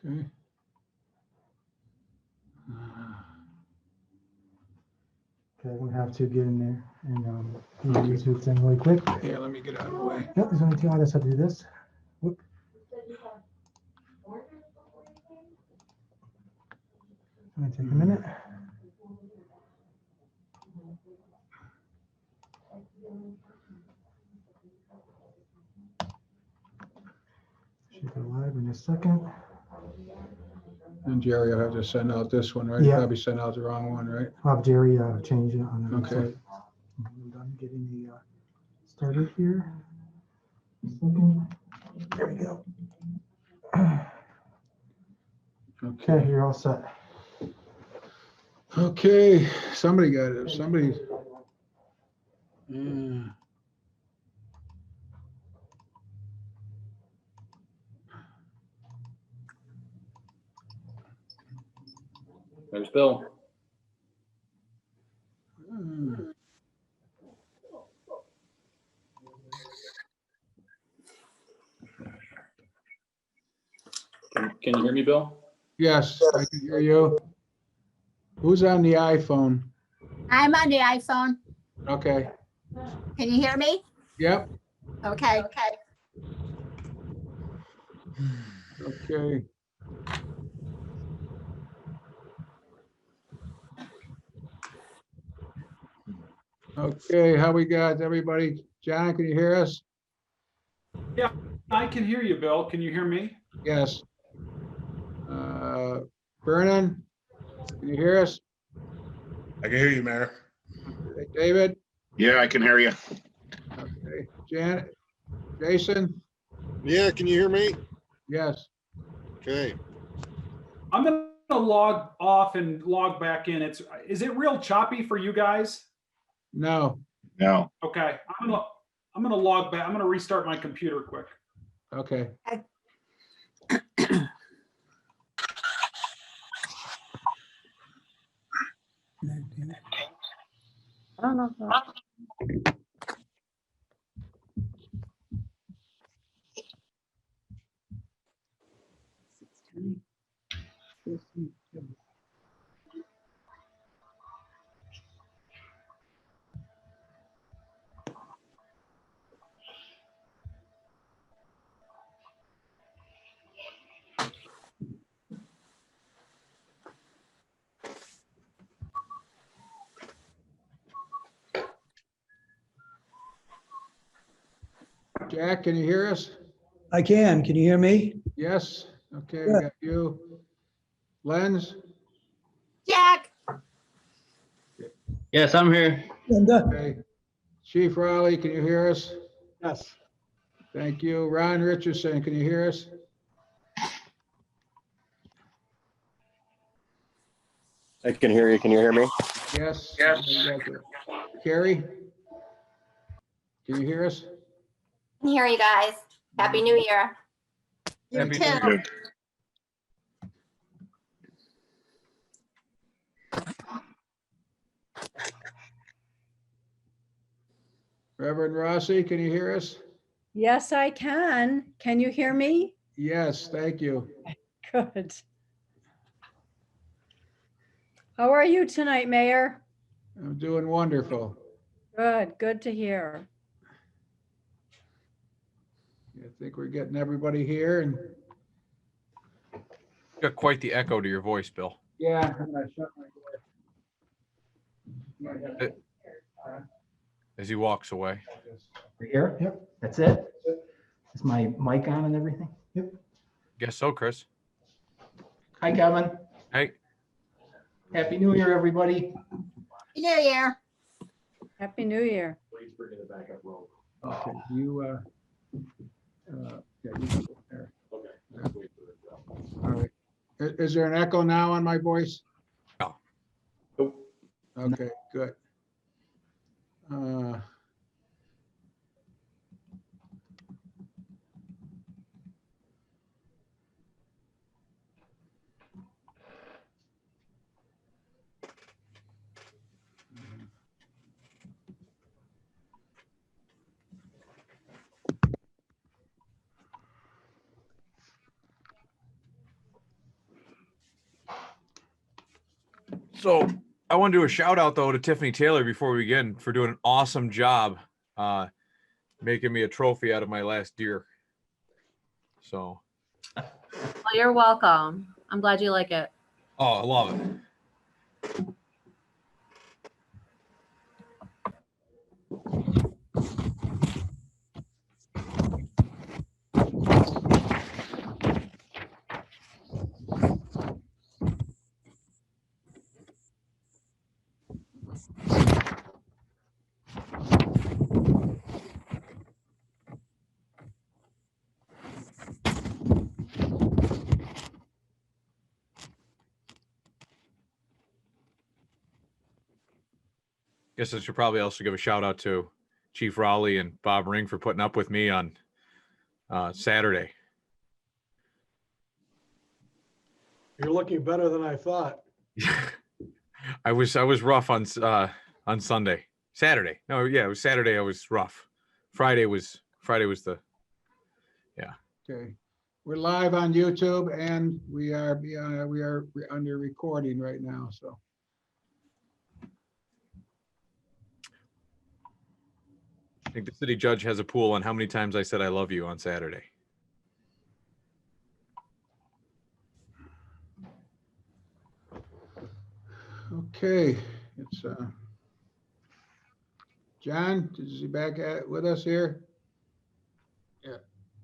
Okay. Okay, I'm gonna have to get in there and do the YouTube thing really quick. Yeah, let me get out of the way. Yep, there's only two. I just have to do this. Whoop. It's gonna take a minute. Should go live in a second. And Jerry, I'll have to send out this one, right? Yeah. Probably send out the wrong one, right? I'll have Jerry change it on the Okay. website. I'm done getting the started here. Second. There we go. Okay, you're all set. Okay, somebody got it. Somebody. Yeah. There's Bill. Can you hear me, Bill? Yes, I can hear you. Who's on the iPhone? I'm on the iPhone. Okay. Can you hear me? Yep. Okay. Okay. Okay, how we got everybody? John, can you hear us? Yeah, I can hear you, Bill. Can you hear me? Yes. Vernon, can you hear us? I can hear you, Mayor. Okay, David? Yeah, I can hear you. Okay. Janet? Jason? Yeah, can you hear me? Yes. Okay. I'm gonna log off and log back in. Is it real choppy for you guys? No. No. Okay, I'm gonna log back. I'm gonna restart my computer quick. Okay. I don't know. Jack, can you hear us? I can. Can you hear me? Yes. Okay, we got you. Lens? Jack, Yes, I'm here. Linda? Okay. Chief Raleigh, can you hear us? Yes. Thank you. Ron Richardson, can you hear us? I can hear you. Can you hear me? Yes. Yes. Carrie? Can you hear us? Can hear you guys. Happy New Year. you Happy too. New Year. Reverend Rossi, can you hear us? Yes, I can. Can you hear me? Yes, thank you. Good. How are you tonight, Mayor? I'm doing wonderful. Good, good to hear. I think we're getting everybody here and Got quite the echo to your voice, Bill. yeah, I'm gonna shut my door. As he walks away. We're here? Yep. That's it? Is my mic on and everything? Yep. Guess so, Chris. Hi, Kevin. Hey. Happy New Year, everybody. Happy New Year. Happy New Year. Please bring in the backup roll. Okay, you yeah, you go there. Okay. Let's wait for it to go. All right. Is there an echo now on my voice? No. Nope. Okay, good. So I want to do a shout out though to Tiffany Taylor before we begin for doing an awesome job making me a trophy out of my last deer. So. Well, you're welcome. I'm glad you like it. Oh, I love it. Guess I should probably also give a shout out to Chief Rowley and Bob Ring for putting up with me on Saturday. You're looking better than I thought. I was rough on Sunday. Saturday. No, yeah, it was Saturday. I was rough. Friday was the. Okay. We're live on YouTube and we are under recording right now, so. I think the city judge has a pool on how many times I said I love you on Saturday. Okay, it's John, is he back with us here?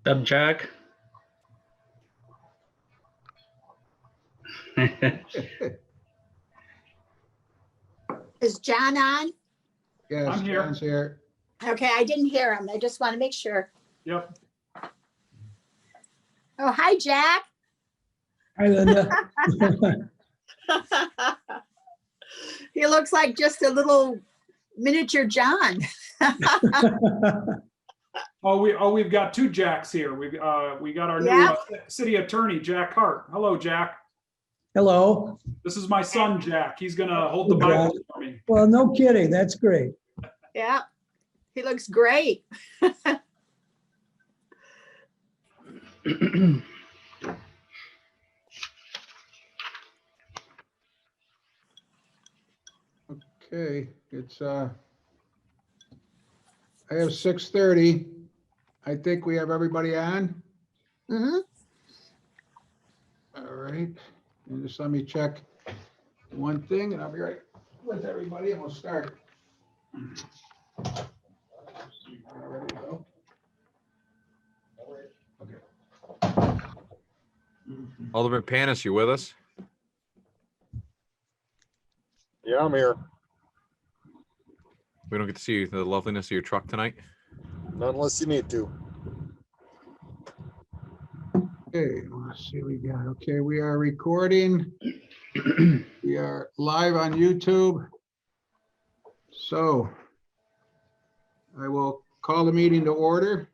Up, Jack. Is John on? Yes, I'm here. John's here. Okay, I didn't hear him. I just want to make sure. Yep. Oh, hi, Jack. Hi, Linda. He looks like just a little miniature John. We've got two Jacks here. We got our Yeah. new city attorney, Jack Hart. Hello, Jack. Hello. This is my son, Jack. He's gonna hold the Bible for me. Well, no kidding. That's great. Yeah, he looks great. Okay, it's I have 6:30. I think we have everybody on. Mhm. All right, and just let me check one thing and I'll be right with everybody and we'll start. Ready to go? Okay. Alderman Panis, you with us? Yeah, I'm here. We don't get to see the loveliness of your truck tonight. Not unless you need to. Okay, let's see what we got. Okay, we are recording. We are live on YouTube. So I will call the meeting to order.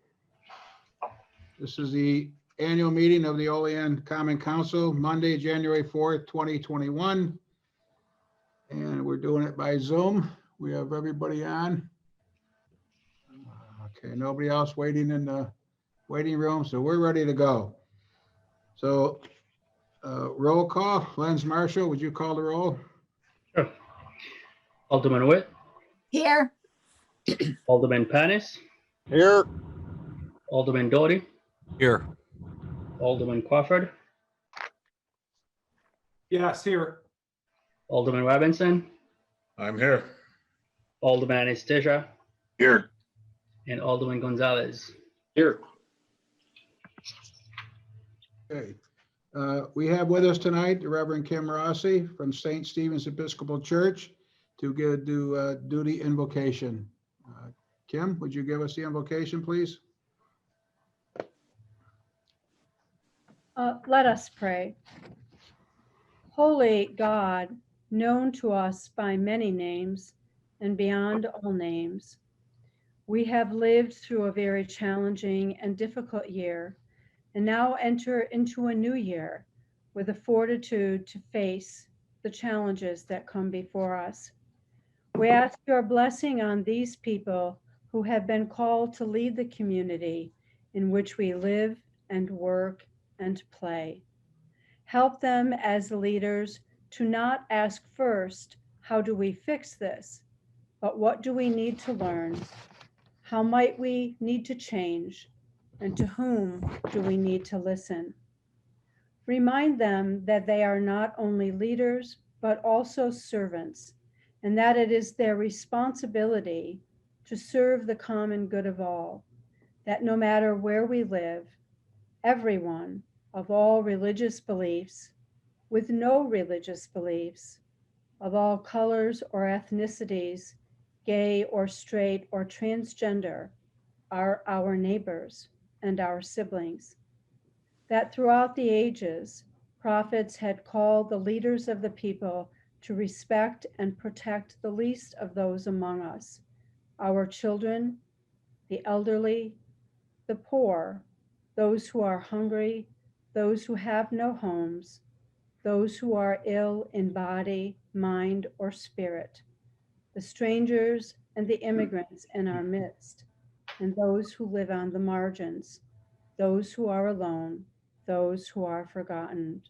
This is the annual meeting of the Olean Common Council, Monday, January 4th, 2021. And we're doing it by Zoom. We have everybody on. Okay, nobody else waiting in the waiting room, so we're ready to go. So roll call. Lens Marshall, would you call the roll? Sure. Alderman Witt, Here. Alderman Panis, Here. Alderman Doughty, Here. Alderman Crawford, Yes, here. Alderman Robinson, I'm here. Alderman Anastasia, Here. and Alderman Gonzalez. Here. Okay. We have with us tonight the Reverend Kim Rossi from St. Stephen's Episcopal Church to do duty invocation. Kim, would you give us the invocation, please? Let us pray. Holy God, known to us by many names and beyond all names, we have lived through a very challenging and difficult year and now enter into a new year with the fortitude to face the challenges that come before us. We ask your blessing on these people who have been called to lead the community in which we live and work and play. Help them as leaders to not ask first, how do we fix this? But what do we need to learn? How might we need to change? And to whom do we need to listen? Remind them that they are not only leaders, but also servants, and that it is their responsibility to serve the common good of all, that no matter where we live, everyone of all religious beliefs, with no religious beliefs, of all colors or ethnicities, gay or straight or transgender, are our neighbors and our siblings. That throughout the ages, prophets had called the leaders of the people to respect and protect the least of those among us, our children, the elderly, the poor, those who are hungry, those who have no homes, those who are ill in body, mind, or spirit, the strangers and the immigrants in our midst, and those who live on the margins, those who are alone, those who are forgotten.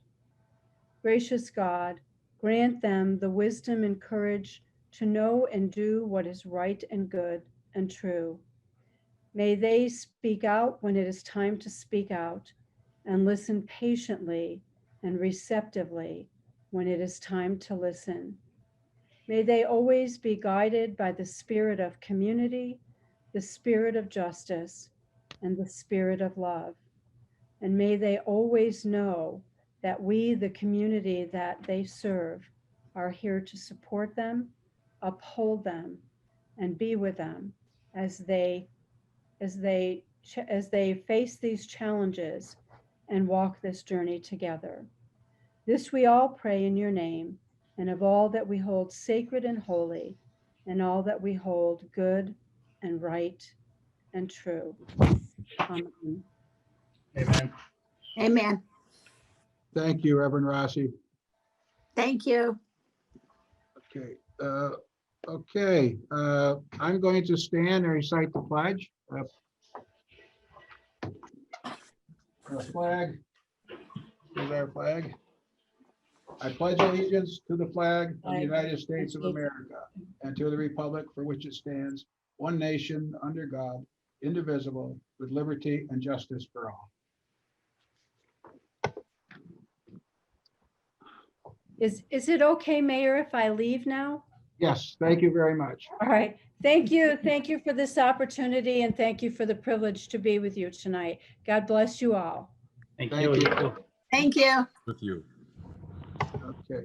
Gracious God, grant them the wisdom and courage to know and do what is right and good and true. May they speak out when it is time to speak out, and listen patiently and receptively when it is time to listen. May they always be guided by the spirit of community, the spirit of justice, and the spirit of love. And may they always know that we, the community that they serve, are here to support them, uphold them, and be with them as they face these challenges and walk this journey together. This we all pray in your name, and of all that we hold sacred and holy, and all that we hold good and right and true. Amen. Amen. Amen. Thank you, Reverend Rossi. Thank you. Okay, I'm going to stand and recite the pledge. Our flag, here's our flag. I pledge allegiance to the flag of the United States of America and to the republic for which it stands, one nation, under God, indivisible, with liberty and justice for all. Is it okay, Mayor, if I leave now? Yes, thank you very much. All right. Thank you. Thank you for this opportunity, and thank you for the privilege to be with you tonight. God bless you all. Thank Thank you. you. Thank you. With you. Okay.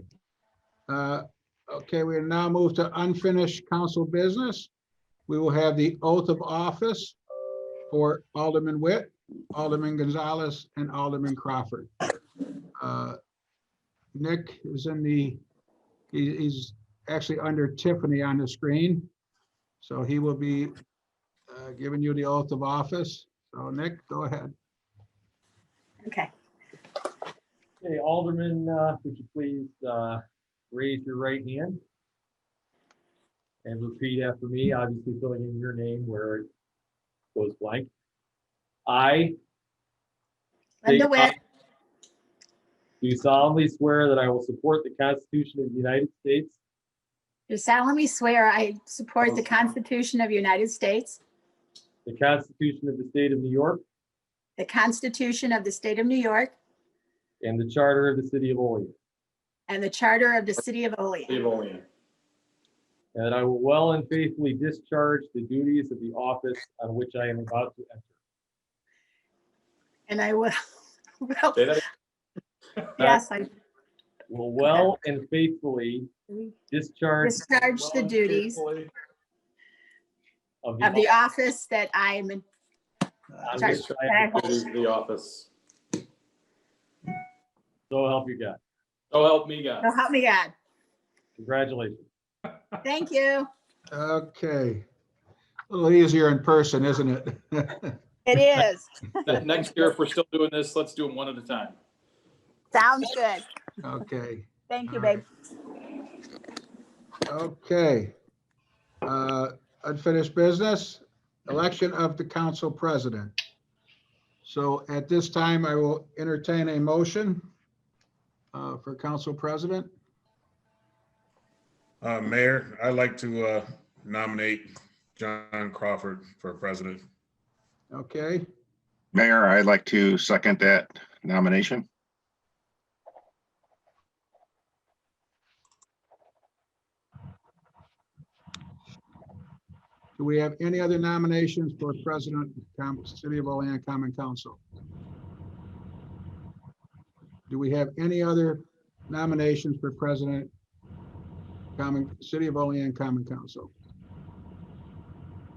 Okay, we now move to unfinished council business. We will have the oath of office for Alderman Witt, Alderman Gonzalez, and Alderman Crawford. Nick is in he's actually under Tiffany on the screen. So he will be giving you the oath of office. So Nick, go ahead. Okay. Okay, Alderman, would you please raise your right hand and repeat after me, obviously filling in your name where it goes blank. I Linda Witt, do solemnly swear that I will support the Constitution of the United States, do solemnly swear I support the Constitution of the United States, the Constitution of the State of New York, the Constitution of the State of New York, and the Charter of the City of Olean, and the Charter of the City of Olean. and that I will well and faithfully discharge the duties of the office on which I am about to enter. And I will, Say that yes, I Will well and faithfully discharge discharge the duties of of the office that I am in. on Sorry. which I am. the office. So help you God. So help me God. So help me God. Congratulations. Thank you. Okay. A little easier in person, isn't it? It is. Next year, if we're still doing this, let's do them one at a time. Sounds good. Okay. Thank you, All right. babe. Okay. Unfinished business, election of the council president. So at this time, I will entertain a motion for council president. Mayor, I'd like to nominate John Crawford for president. Okay, Mayor, I'd like to second that nomination. do we have any other nominations for president, City of Olean Common Council? Do we have any other nominations for president, City of Olean Common Council?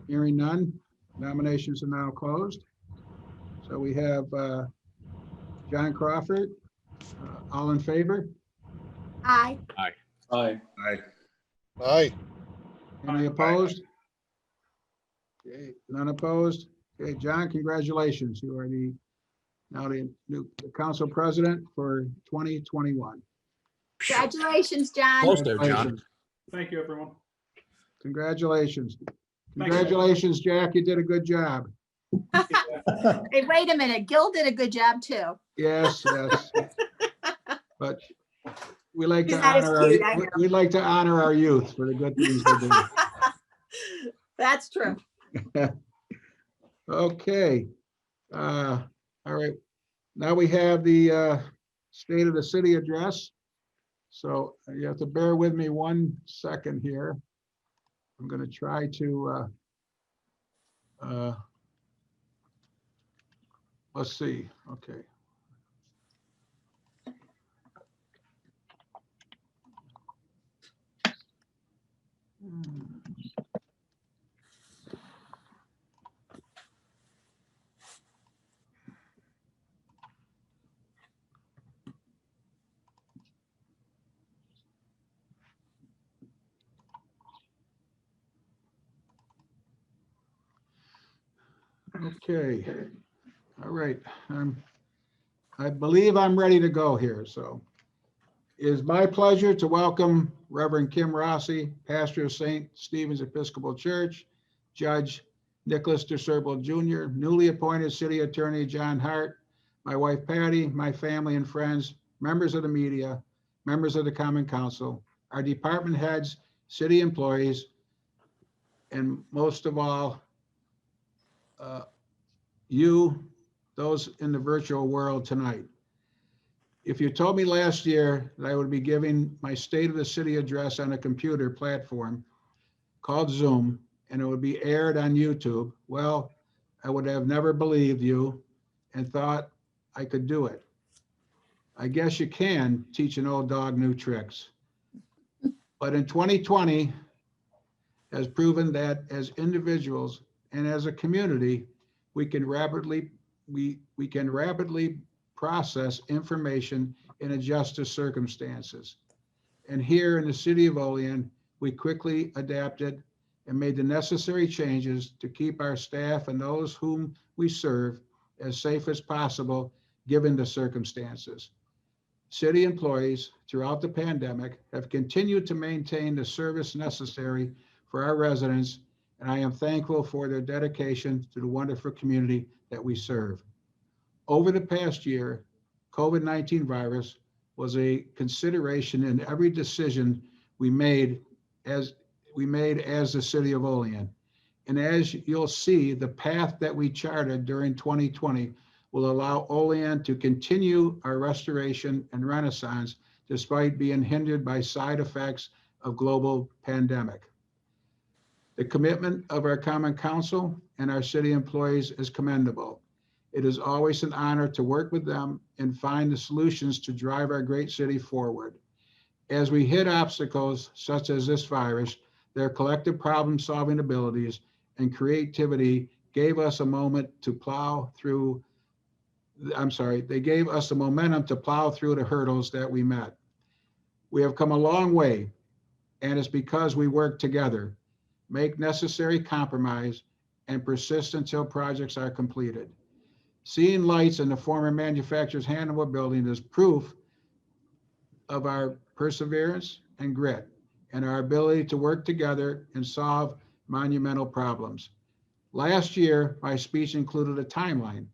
Hearing none, nominations are now closed. So we have John Crawford. All in favor? Aye. Aye. Aye. Aye. Any opposed? Okay, none opposed. Okay, John, congratulations. You are now the new council president for 2021. Congratulations, John. Close there, John. Thank you, everyone. Congratulations. Thanks. Congratulations, Jack. You did a good job. Hey, wait a minute. Gil did a good job too. Yes, yes. But we like to He's not as honor cute, I our, know. we like to honor our youth for the good things they do. That's true. Okay. All right. Now we have the State of the City address. So you have to bear with me 1 second here. I'm going to try to, let's see. Okay. Okay. All right. I believe I'm ready to go here. So it is my pleasure to welcome Reverend Kim Rossi, pastor of St. Stephen's Episcopal Church, Judge Nicholas DeSerbo Jr., newly appointed City Attorney John Hart, my wife Patty, my family and friends, members of the media, members of the Common Council, our department heads, city employees, and most of all, you, those in the virtual world tonight. If you told me last year that I would be giving my State of the City address on a computer platform called Zoom, and it would be aired on YouTube, well, I would have never believed you and thought I could do it. I guess you can teach an old dog new tricks. But in 2020 has proven that as individuals and as a community, we can rapidly process information and adjust to circumstances. And here in the City of Olean, we quickly adapted and made the necessary changes to keep our staff and those whom we serve as safe as possible, given the circumstances. City employees throughout the pandemic have continued to maintain the service necessary for our residents, and I am thankful for their dedication to the wonderful community that we serve. Over the past year, COVID-19 virus was a consideration in every decision we made as the City of Olean. And as you'll see, the path that we charted during 2020 will allow Olean to continue our restoration and renaissance despite being hindered by side effects of global pandemic. The commitment of our Common Council and our city employees is commendable. It is always an honor to work with them and find the solutions to drive our great city forward. As we hit obstacles such as this virus, their collective problem-solving abilities and creativity gave us a moment to plow through. They gave us the momentum to plow through the hurdles that we met. We have come a long way, and it's because we work together, make necessary compromise, and persist until projects are completed. Seeing lights in the former manufacturer's Hanover building is proof of our perseverance and grit and our ability to work together and solve monumental problems. Last year, my speech included a timeline.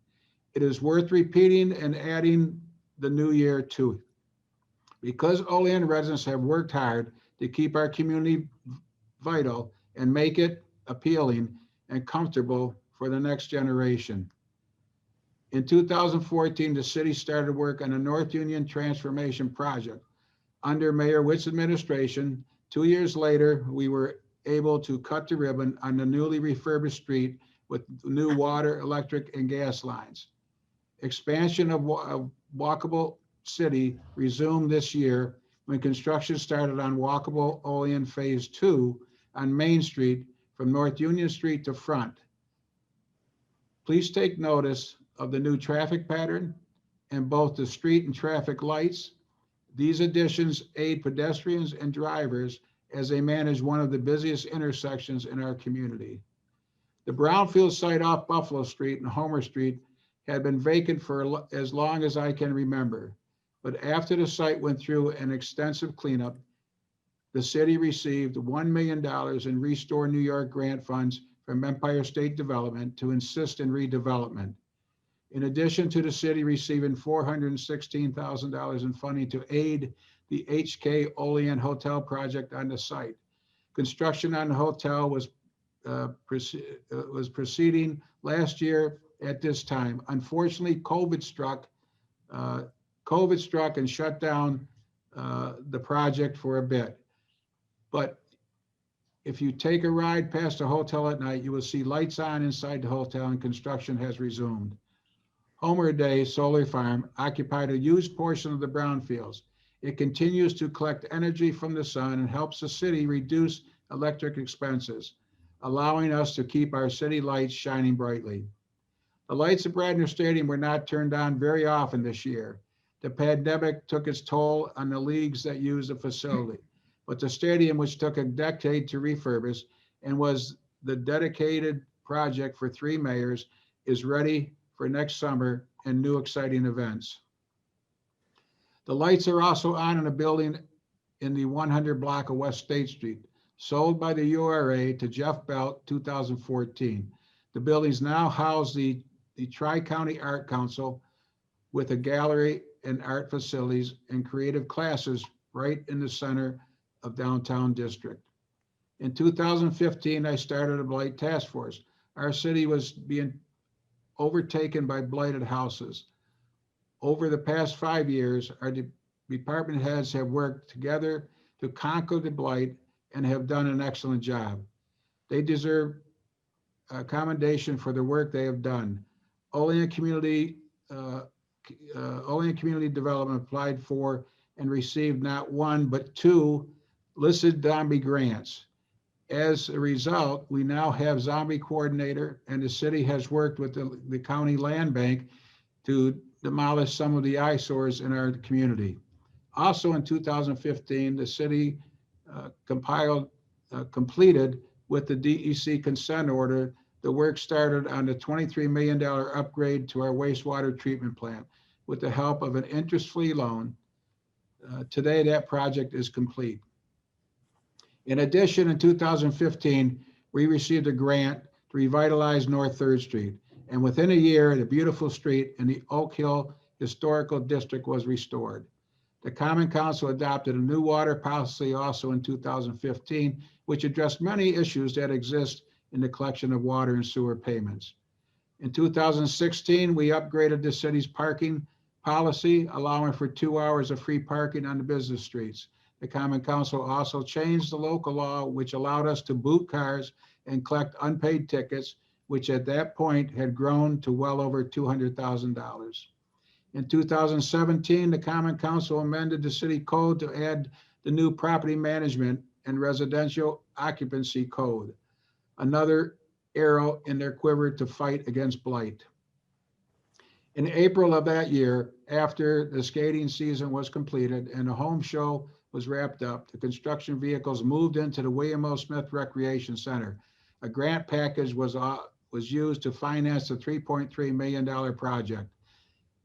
It is worth repeating and adding the new year to it. Because Olean residents have worked hard to keep our community vital and make it appealing and comfortable for the next generation. In 2014, the city started work on the North Union Transformation Project. Under Mayor Witt's administration, 2 years later, we were able to cut the ribbon on the newly refurbished street with new water, electric, and gas lines. Expansion of walkable city resumed this year when construction started on walkable Olean Phase 2 on Main Street from North Union Street to Front. Please take notice of the new traffic pattern and both the street and traffic lights. These additions aid pedestrians and drivers as they manage one of the busiest intersections in our community. The brownfield site off Buffalo Street and Homer Street had been vacant for as long as I can remember. But after the site went through an extensive cleanup, the city received $1 million in Restore New York grant funds from Empire State Development to assist in redevelopment. In addition to the city receiving $416,000 in funding to aid the HK Olean Hotel project on the site. Construction on the hotel was proceeding last year at this time. Unfortunately, COVID struck and shut down the project for a bit. But if you take a ride past the hotel at night, you will see lights on inside the hotel and construction has resumed. Homer Day Solar Farm occupied a huge portion of the brownfields. It continues to collect energy from the sun and helps the city reduce electric expenses, allowing us to keep our city lights shining brightly. The lights at Bradner Stadium were not turned on very often this year. The pandemic took its toll on the leagues that use the facility, but the stadium, which took a decade to refurbish and was the dedicated project for 3 mayors, is ready for next summer and new exciting events. The lights are also on in a building in the 100 block of West State Street, sold by the URA to Jeff Belt 2014. The buildings now house the Tri-County Art Council with a gallery and art facilities and creative classes right in the center of downtown district. In 2015, I started a blight task force. Our city was being overtaken by blighted houses. Over the past 5 years, our department heads have worked together to conquer the blight and have done an excellent job. They deserve a commendation for the work they have done. Olean Community Development applied for and received not 1, but 2 listed zombie grants. As a result, we now have zombie coordinator, and the city has worked with the county land bank to demolish some of the eyesores in our community. Also in 2015, the city completed with the DEC consent order the work started on the $23 million upgrade to our wastewater treatment plant with the help of an interest-free loan. Today, that project is complete. In addition, in 2015, we received a grant to revitalize North 3rd Street. And within a year, the beautiful street in the Oak Hill Historical District was restored. The Common Council adopted a new water policy also in 2015, which addressed many issues that exist in the collection of water and sewer payments. In 2016, we upgraded the city's parking policy, allowing for 2 hours of free parking on the business streets. The Common Council also changed the local law, which allowed us to boot cars and collect unpaid tickets, which at that point had grown to well over $200,000. In 2017, the Common Council amended the city code to add the new property management and residential occupancy code, another arrow in their quiver to fight against blight. In April of that year, after the skating season was completed and the home show was wrapped up, the construction vehicles moved into the William O. Smith Recreation Center. A grant package was used to finance the $3.3 million project.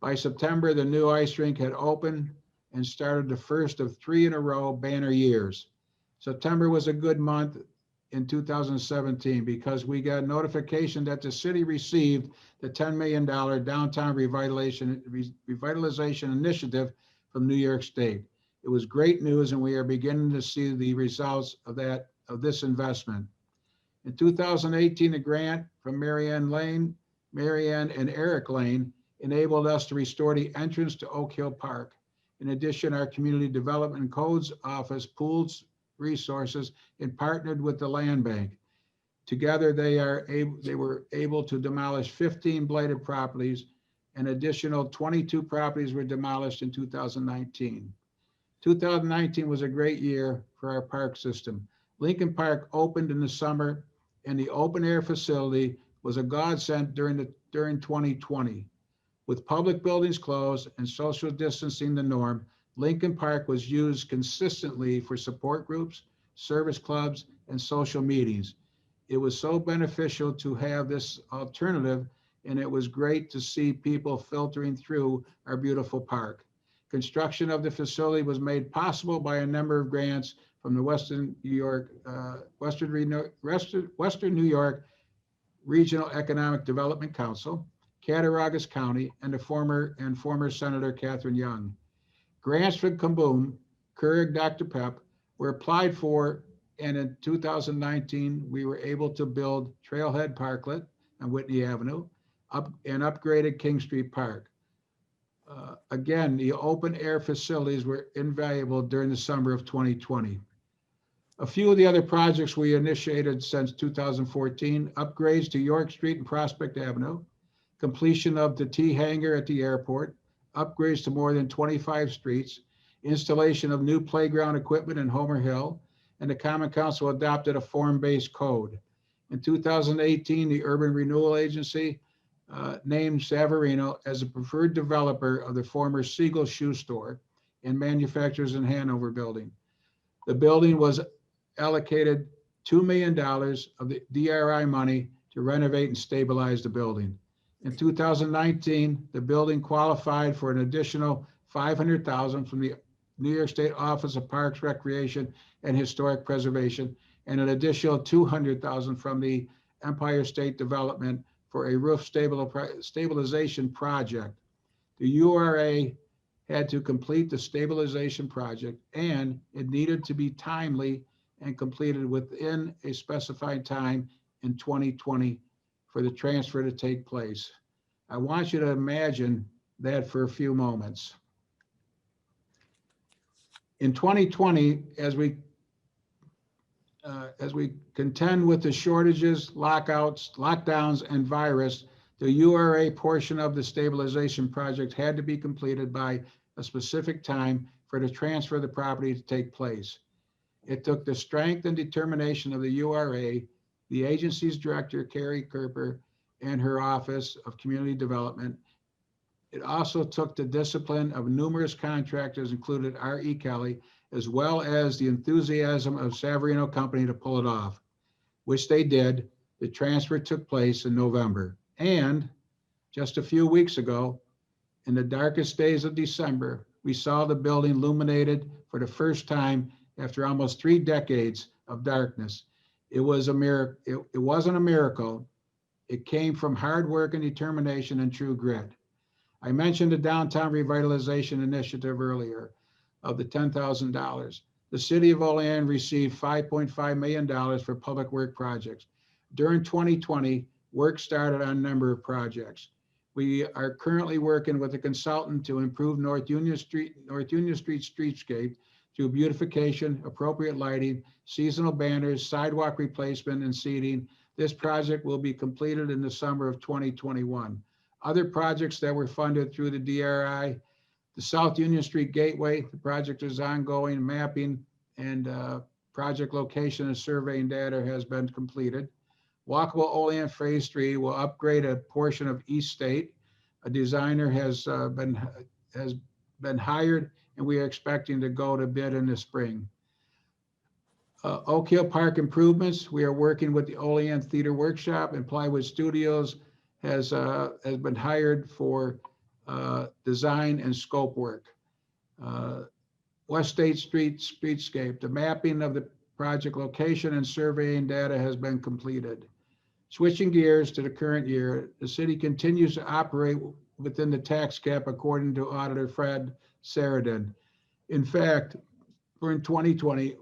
By September, the new ice rink had opened and started the first of 3 in a row banner years. September was a good month in 2017 because we got notification that the city received the $10 million downtown revitalization initiative from New York State. It was great news, and we are beginning to see the results of this investment. In 2018, a grant from Marianne and Eric Lane enabled us to restore the entrance to Oak Hill Park. In addition, our Community Development and Codes Office pooled resources and partnered with the Land Bank. Together, they were able to demolish 15 blighted properties. An additional 22 properties were demolished in 2019. 2019 was a great year for our park system. Lincoln Park opened in the summer, and the open air facility was a godsend during 2020. With public buildings closed and social distancing the norm, Lincoln Park was used consistently for support groups, service clubs, and social meetings. It was so beneficial to have this alternative, and it was great to see people filtering through our beautiful park. Construction of the facility was made possible by a number of grants from the Western New York Regional Economic Development Council, Cattaraugus County, and former Senator Catherine Young. Grants from Kaboom, Keurig Dr. Pep were applied for, and in 2019, we were able to build Trailhead Parklet on Whitney Avenue and upgraded King Street Park. Again, the open air facilities were invaluable during the summer of 2020. A few of the other projects we initiated since 2014, upgrades to York Street and Prospect Avenue, completion of the T hangar at the airport, upgrades to more than 25 streets, installation of new playground equipment in Homer Hill, and the Common Council adopted a form-based code. In 2018, the Urban Renewal Agency named Savarino as a preferred developer of the former Siegel Shoe Store and Manufacturers in Hanover building. The building was allocated $2 million of the DRI money to renovate and stabilize the building. In 2019, the building qualified for an additional $500,000 from the New York State Office of Parks, Recreation, and Historic Preservation, and an additional $200,000 from the Empire State Development for a roof stabilization project. The URA had to complete the stabilization project, and it needed to be timely and completed within a specified time in 2020 for the transfer to take place. I want you to imagine that for a few moments. In 2020, as we contend with the shortages, lockdowns, and virus, the URA portion of the stabilization project had to be completed by a specific time for the transfer of the property to take place. It took the strength and determination of the URA, the agency's director, Carrie Kerper, and her Office of Community Development. It also took the discipline of numerous contractors, including R.E. Kelly, as well as the enthusiasm of Savarino Company to pull it off, which they did. The transfer took place in November. And just a few weeks ago, in the darkest days of December, we saw the building illuminated for the first time after almost 3 decades of darkness. It was a miracle. It wasn't a miracle. It came from hard work and determination and true grit. I mentioned the Downtown Revitalization Initiative earlier of the $10,000. The city of Olean received $5.5 million for public work projects. During 2020, work started on a number of projects. We are currently working with a consultant to improve North Union Street streetscape through beautification, appropriate lighting, seasonal banners, sidewalk replacement, and seating. This project will be completed in the summer of 2021. Other projects that were funded through the DRI, the South Union Street Gateway, the project is ongoing, mapping and project location and surveying data has been completed. Walkable Olean Phase 3 will upgrade a portion of East State. A designer has been hired, and we are expecting to go to bid in the spring. Oak Hill Park improvements, we are working with the Olean Theater Workshop, and Plywood Studios has been hired for design and scope work. West State streetscape, the mapping of the project location and surveying data has been completed. Switching gears to the current year, the city continues to operate within the tax cap according to Auditor Fred Saradin. In fact, for in 2020,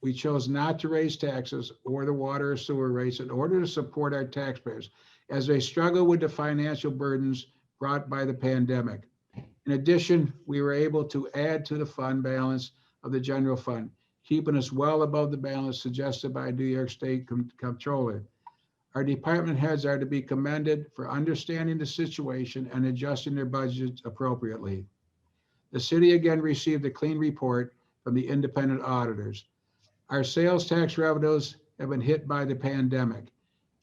we chose not to raise taxes or the water or sewer rates in order to support our taxpayers as they struggle with the financial burdens brought by the pandemic. In addition, we were able to add to the fund balance of the general fund, keeping us well above the balance suggested by New York State Comptroller. Our department heads are to be commended for understanding the situation and adjusting their budgets appropriately. The city again received a clean report from the independent auditors. Our sales tax revenues have been hit by the pandemic.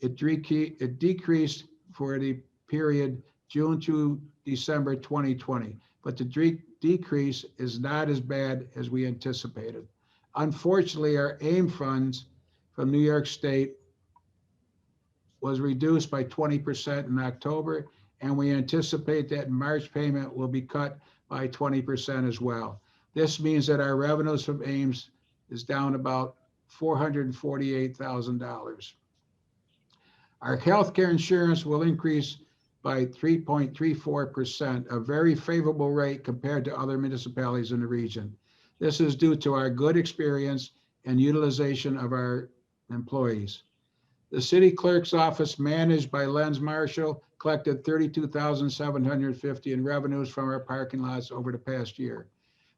It decreased for the period June to December 2020, but the decrease is not as bad as we anticipated. Unfortunately, our AIM funds from New York State was reduced by 20% in October, and we anticipate that March payment will be cut by 20% as well. This means that our revenues from AIMS is down about $448,000. Our healthcare insurance will increase by 3.34%, a very favorable rate compared to other municipalities in the region. This is due to our good experience and utilization of our employees. The city clerk's office, managed by Lenz Marshall, collected $32,750 in revenues from our parking lots over the past year.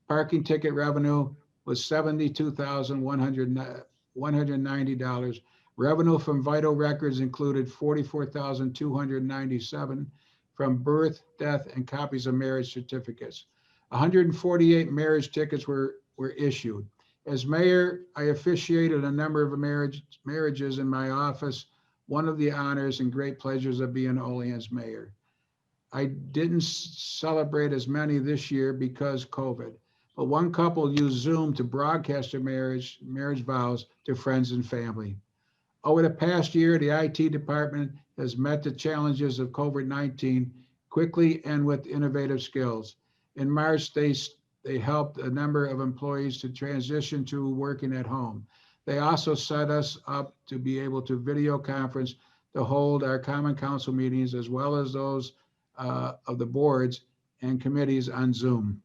Parking ticket revenue was $72,190. Revenue from vital records included $44,297 from birth, death, and copies of marriage certificates. 148 marriage tickets were issued. As mayor, I officiated a number of marriages in my office, one of the honors and great pleasures of being Olean's mayor. I didn't celebrate as many this year because COVID, but one couple used Zoom to broadcast their marriage vows to friends and family. Over the past year, the IT department has met the challenges of COVID-19 quickly and with innovative skills. In March, they helped a number of employees to transition to working at home. They also set us up to be able to video conference to hold our common council meetings as well as those of the boards and committees on Zoom.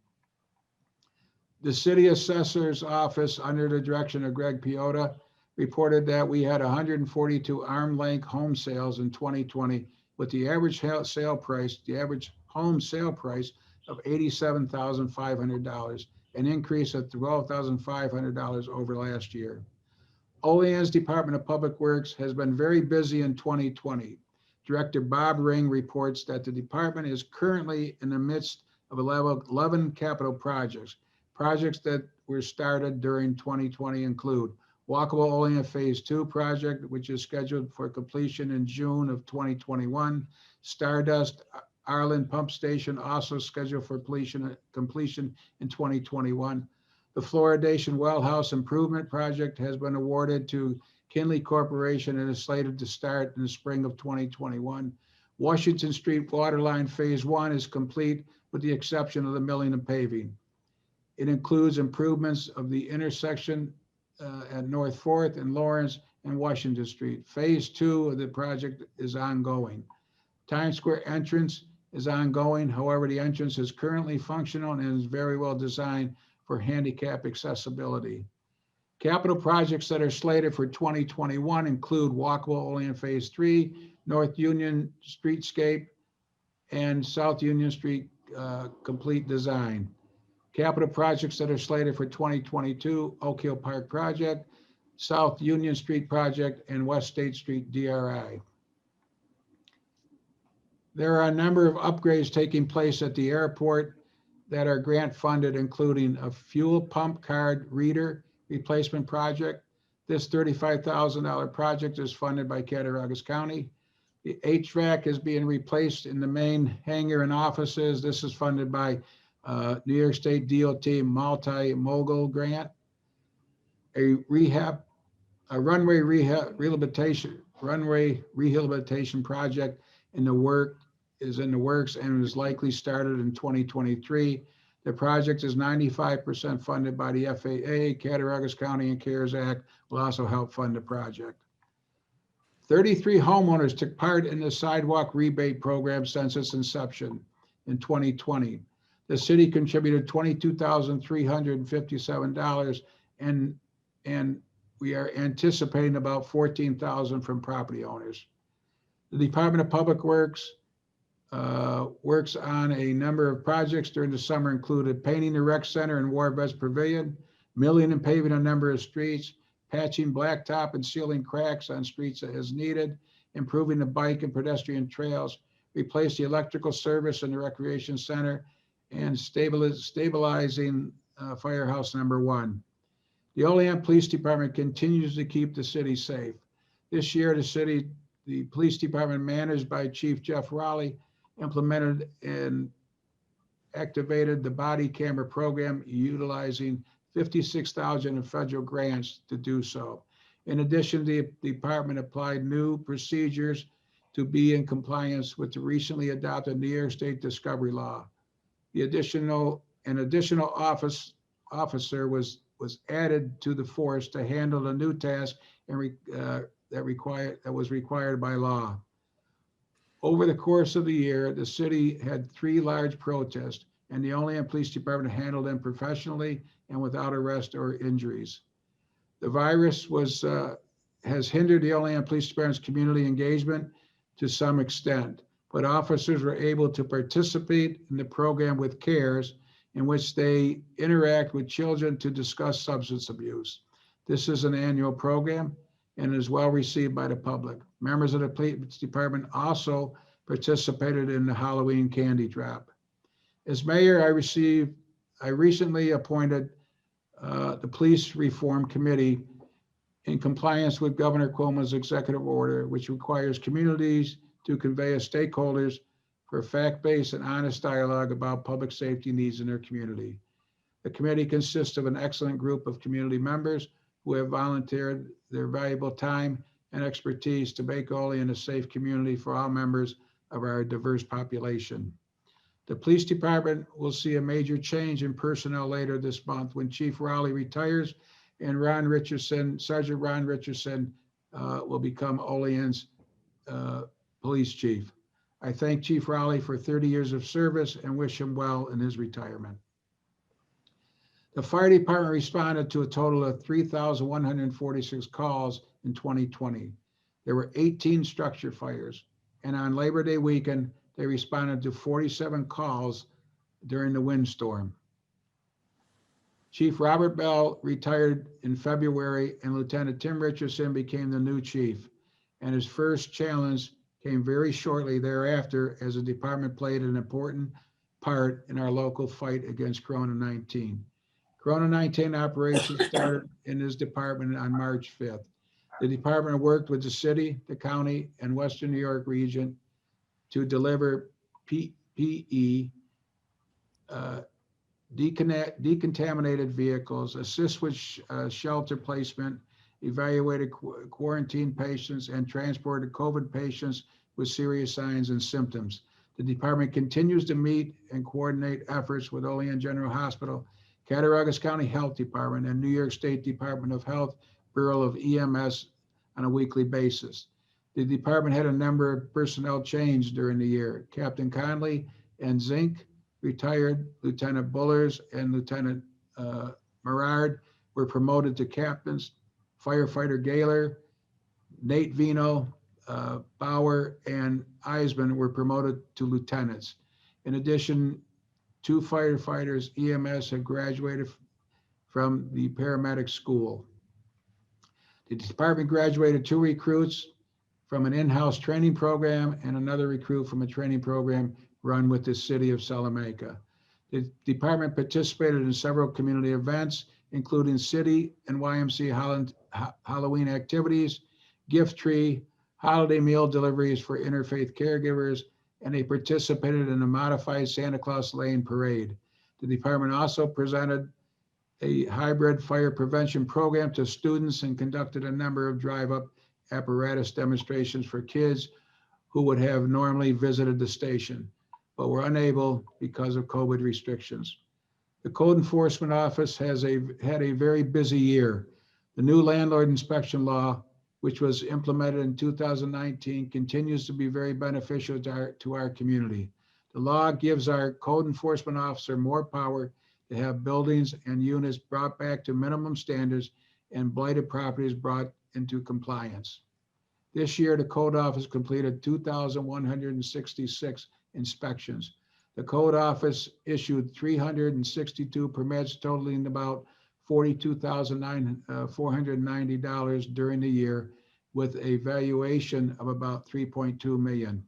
The city assessor's office, under the direction of Greg Piota, reported that we had 142 arm-length home sales in 2020, with the average home sale price of $87,500, an increase of $12,500 over last year. Olean's Department of Public Works has been very busy in 2020. Director Bob Ring reports that the department is currently in the midst of 11 capital projects. Projects that were started during 2020 include Walkable Olean Phase 2 project, which is scheduled for completion in June of 2021. Stardust Arlen Pump Station, also scheduled for completion in 2021. The Fluoridation Well House Improvement Project has been awarded to Kinley Corporation and is slated to start in the spring of 2021. Washington Street Waterline Phase 1 is complete with the exception of the milling and paving. It includes improvements of the intersection at North 4th and Lawrence and Washington Street. Phase 2 of the project is ongoing. Times Square entrance is ongoing. However, the entrance is currently functional and is very well designed for handicap accessibility. Capital projects that are slated for 2021 include Walkable Olean Phase 3, North Union Streetscape, and South Union Street complete design. Capital projects that are slated for 2022, Oak Hill Park Project, South Union Street Project, and West State Street DRI. There are a number of upgrades taking place at the airport that are grant funded, including a fuel pump card reader replacement project. This $35,000 project is funded by Cattaraugus County. The HVAC is being replaced in the main hangar and offices. This is funded by New York State DOT multi-mogul grant. A runway rehabilitation project in the works and is likely started in 2023. The project is 95% funded by the FAA. Cattaraugus County and CARES Act will also help fund the project. 33 homeowners took part in the sidewalk rebate program since its inception in 2020. The city contributed $22,357, and we are anticipating about $14,000 from property owners. The Department of Public Works works on a number of projects during the summer, included painting the rec center and War Vest Pavilion, milling and paving a number of streets, patching blacktop and sealing cracks on streets as needed, improving the bike and pedestrian trails, replace the electrical service in the recreation center, and stabilizing Firehouse number 1. The Olean Police Department continues to keep the city safe. This year, the police department managed by Chief Jeff Raleigh implemented and activated the body camera program, utilizing $56,000 in federal grants to do so. In addition, the department applied new procedures to be in compliance with the recently adopted New York State discovery law. An additional officer was added to the force to handle the new task that was required by law. Over the course of the year, the city had 3 large protests, and the Olean Police Department handled them professionally and without arrest or injuries. The virus has hindered the Olean Police Department's community engagement to some extent, but officers were able to participate in the program with CARES, in which they interact with children to discuss substance abuse. This is an annual program and is well received by the public. Members of the police department also participated in the Halloween candy drop. As mayor, I recently appointed the Police Reform Committee in compliance with Governor Cuomo's executive order, which requires communities to convey as stakeholders for fact-based and honest dialogue about public safety needs in their community. The committee consists of an excellent group of community members who have volunteered their valuable time and expertise to make Olean a safe community for all members of our diverse population. The police department will see a major change in personnel later this month when Chief Raleigh retires and Sergeant Ron Richardson will become Olean's police chief. I thank Chief Raleigh for 30 years of service and wish him well in his retirement. The fire department responded to a total of 3,146 calls in 2020. There were 18 structure fires, and on Labor Day weekend, they responded to 47 calls during the windstorm. Chief Robert Bell retired in February, and Lieutenant Tim Richardson became the new chief, and his first challenge came very shortly thereafter, as the department played an important part in our local fight against Corona-19. Corona-19 operations started in his department on March 5th. The department worked with the city, the county, and Western New York region to deliver PPE, decontaminated vehicles, assist with shelter placement, evaluated quarantine patients, and transported COVID patients with serious signs and symptoms. The department continues to meet and coordinate efforts with Olean General Hospital, Cattaraugus County Health Department, and New York State Department of Health Bureau of EMS on a weekly basis. The department had a number of personnel change during the year. Captain Conley and Zink retired. Lieutenant Bullers and Lieutenant Merard were promoted to captains. Firefighter Gaylor, Nate Vino, Bauer, and Eisman were promoted to lieutenants. In addition, 2 firefighters EMS have graduated from the paramedic school. The department graduated 2 recruits from an in-house training program and another recruit from a training program run with the city of Salamanca. The department participated in several community events, including city and YMCA Halloween activities, gift tree, holiday meal deliveries for interfaith caregivers, and they participated in a modified Santa Claus Lane parade. The department also presented a hybrid fire prevention program to students and conducted a number of drive-up apparatus demonstrations for kids who would have normally visited the station, but were unable because of COVID restrictions. The Code Enforcement Office has had a very busy year. The new landlord inspection law, which was implemented in 2019, continues to be very beneficial to our community. The law gives our code enforcement officer more power to have buildings and units brought back to minimum standards and blighted properties brought into compliance. This year, the code office completed 2,166 inspections. The code office issued 362 permits totaling about $42,490 during the year, with a valuation of about 3.2 million.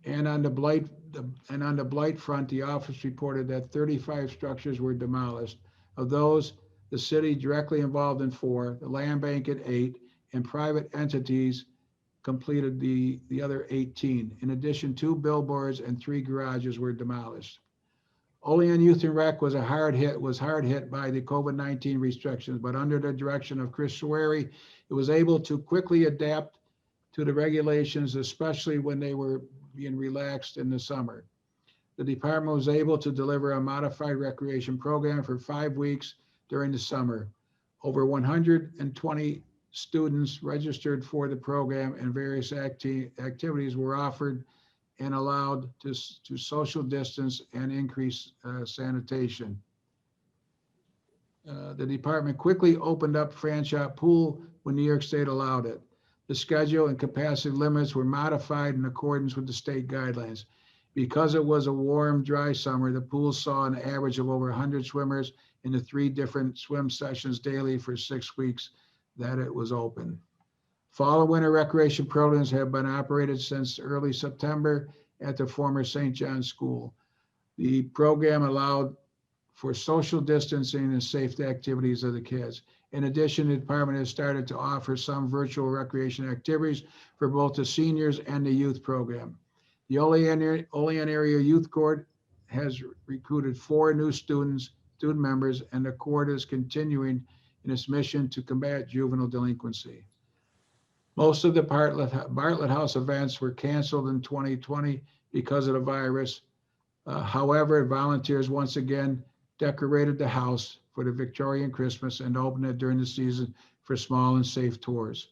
And on the blight front, the office reported that 35 structures were demolished. Of those, the city directly involved in 4, the land bank at 8, and private entities completed the other 18. In addition, 2 billboards and 3 garages were demolished. Olean Youth and Rec was hard hit by the COVID-19 restrictions, but under the direction of Chris Swery, it was able to quickly adapt to the regulations, especially when they were being relaxed in the summer. The department was able to deliver a modified recreation program for 5 weeks during the summer. Over 120 students registered for the program, and various activities were offered and allowed to social distance and increase sanitation. The department quickly opened up franchise pool when New York State allowed it. The schedule and capacity limits were modified in accordance with the state guidelines. Because it was a warm, dry summer, the pool saw an average of over 100 swimmers in the 3 different swim sessions daily for 6 weeks that it was open. Fall and winter recreation programs have been operated since early September at the former St. John's School. The program allowed for social distancing and safety activities of the kids. In addition, the department has started to offer some virtual recreation activities for both the seniors and the youth program. The Olean Area Youth Court has recruited 4 new student members, and the court is continuing in its mission to combat juvenile delinquency. Most of the Bartlett House events were canceled in 2020 because of the virus. However, volunteers once again decorated the house for the Victorian Christmas and opened it during the season for small and safe tours.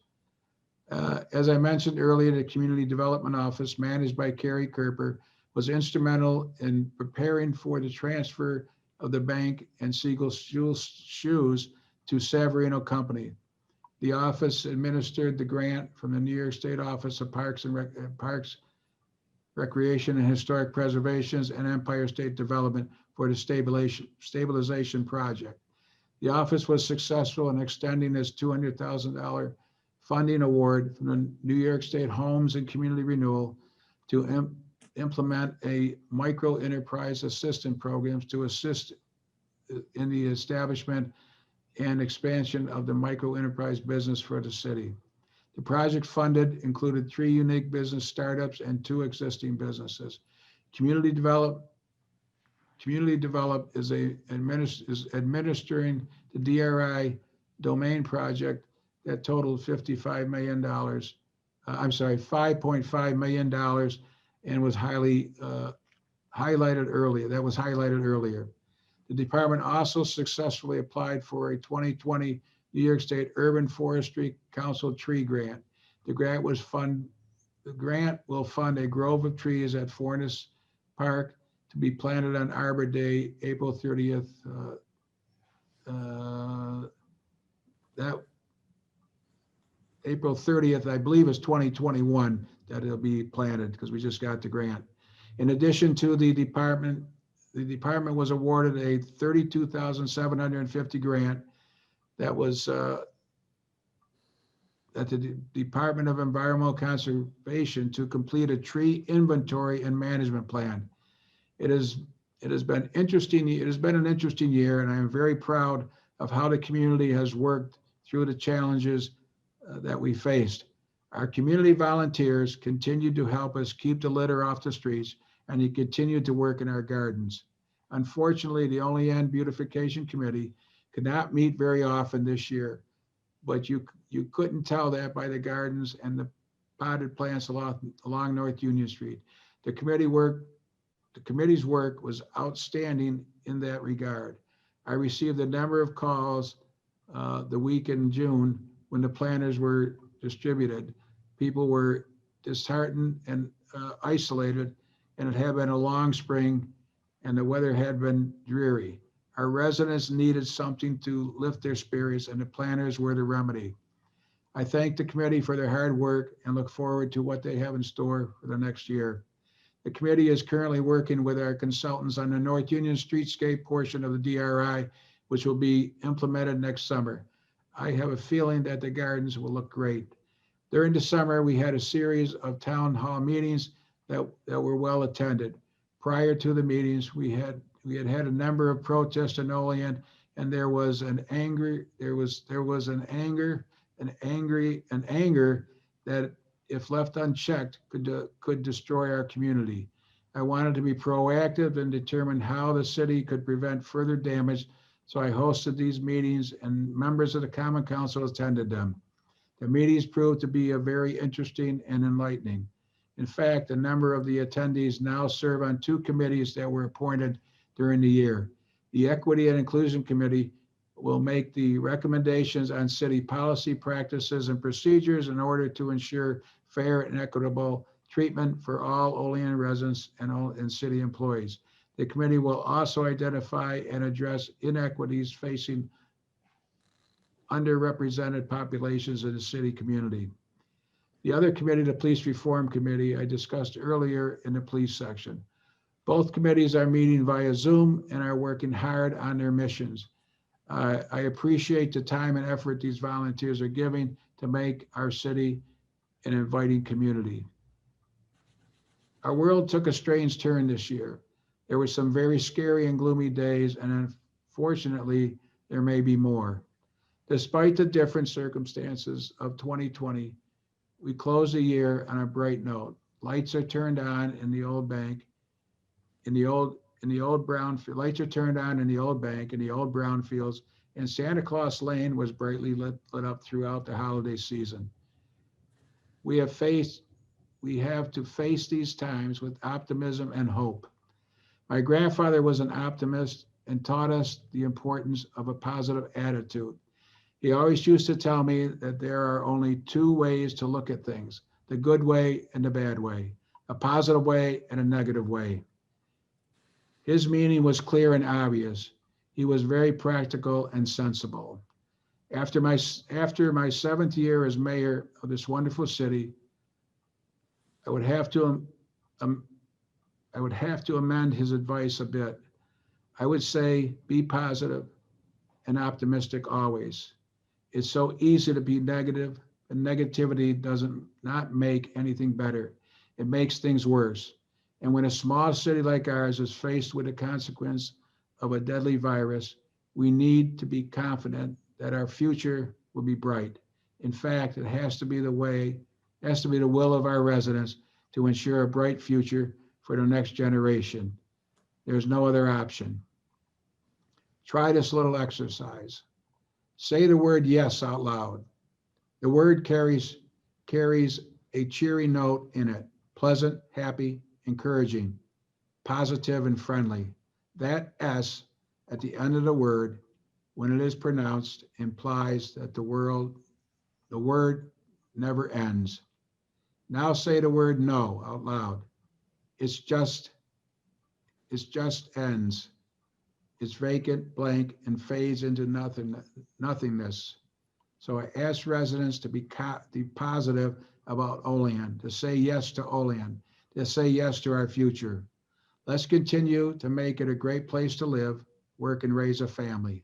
As I mentioned earlier, the Community Development Office, managed by Carrie Kerper, was instrumental in preparing for the transfer of the bank and Siegel's shoes to Savarino Company. The office administered the grant from the New York State Office of Parks, Recreation and Historic Preservations and Empire State Development for the stabilization project. The office was successful in extending its $200,000 funding award from the New York State Homes and Community Renewal to implement a micro enterprise assistance programs to assist in the establishment and expansion of the micro enterprise business for the city. The project funded included 3 unique business startups and 2 existing businesses. Community Develop is administering the DRI domain project that totaled $5.5 million, and was highlighted earlier. The department also successfully applied for a 2020 New York State Urban Forestry Council tree grant. The grant will fund a grove of trees at Forness Park to be planted on Arbor Day, April 30th. April 30th, I believe, is 2021 that it'll be planted, because we just got the grant. In addition to the department was awarded a $32,750 grant that was at the Department of Environmental Conservation to complete a tree inventory and management plan. It has been an interesting year, and I am very proud of how the community has worked through the challenges that we faced. Our community volunteers continued to help us keep the litter off the streets, and they continued to work in our gardens. Unfortunately, the Olean Beautification Committee could not meet very often this year, but you couldn't tell that by the gardens and the potted plants along North Union Street. The committee's work was outstanding in that regard. I received a number of calls the week in June when the planters were distributed. People were disheartened and isolated, and it had been a long spring, and the weather had been dreary. Our residents needed something to lift their spirits, and the planners were the remedy. I thank the committee for their hard work and look forward to what they have in store for the next year. The committee is currently working with our consultants on the North Union Streetscape portion of the DRI, which will be implemented next summer. I have a feeling that the gardens will look great. During the summer, we had a series of town hall meetings that were well attended. Prior to the meetings, we had a number of protests in Olean, and there was an anger that, if left unchecked, could destroy our community. I wanted to be proactive and determine how the city could prevent further damage, so I hosted these meetings and members of the Common Council attended them. The meetings proved to be very interesting and enlightening. In fact, a number of the attendees now serve on 2 committees that were appointed during the year. The Equity and Inclusion Committee will make the recommendations on city policy, practices, and procedures in order to ensure fair and equitable treatment for all Olean residents and city employees. The committee will also identify and address inequities facing underrepresented populations in the city community. The other committee, the Police Reform Committee, I discussed earlier in the police section. Both committees are meeting via Zoom and are working hard on their missions. I appreciate the time and effort these volunteers are giving to make our city an inviting community. Our world took a strange turn this year. There were some very scary and gloomy days, and unfortunately, there may be more. Despite the different circumstances of 2020, we close the year on a bright note. Lights are turned on in the old bank, lights are turned on in the old bank, in the old brownfields, and Santa Claus Lane was brightly lit up throughout the holiday season. We have to face these times with optimism and hope. My grandfather was an optimist and taught us the importance of a positive attitude. He always used to tell me that there are only 2 ways to look at things, the good way and the bad way, a positive way and a negative way. His meaning was clear and obvious. He was very practical and sensible. After my 7th year as mayor of this wonderful city, I would have to amend his advice a bit. I would say, be positive and optimistic always. It's so easy to be negative, and negativity does not make anything better. It makes things worse. And when a small city like ours is faced with the consequence of a deadly virus, we need to be confident that our future will be bright. In fact, it has to be the will of our residents to ensure a bright future for the next generation. There's no other option. Try this little exercise. Say the word yes out loud. The word carries a cheery note in it, pleasant, happy, encouraging, positive, and friendly. That S at the end of the word, when it is pronounced, implies that the word never ends. Now say the word no out loud. It's just ends. It's vacant, blank, and fades into nothingness. So I ask residents to be positive about Olean, to say yes to Olean, to say yes to our future. Let's continue to make it a great place to live, work, and raise a family.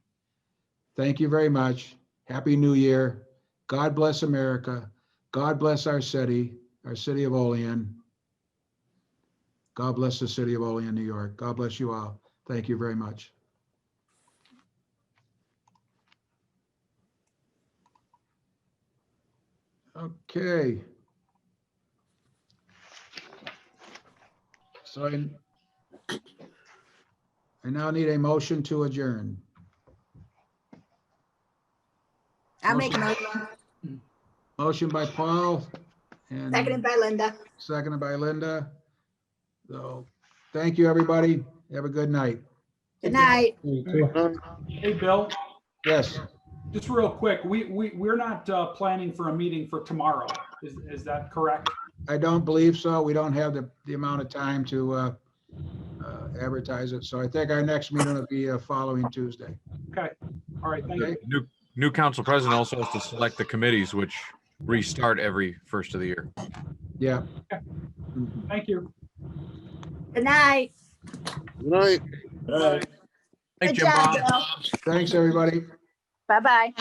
Thank you very much. Happy New Year. God bless America. God bless our city of Olean. God bless the city of Olean, New York. God bless you all. Thank you very much. Okay. So I now need a motion to adjourn. I'll make a motion. Motion by Paul and Seconded by Linda. seconded by Linda. So thank you, everybody. Have a good night. Good night. Hey, Bill, Yes. just real quick, we're not planning for a meeting for tomorrow. Is that correct? I don't believe so. We don't have the amount of time to advertise it. So I think our next meeting will be following Tuesday. Okay. All right. Thank Okay. you. New council president also has to select the committees, which restart every first of the year. Yeah. Thank you. Good night. Good night. Thank Good you, job, Bob. Bill. Thanks, everybody. Bye-bye.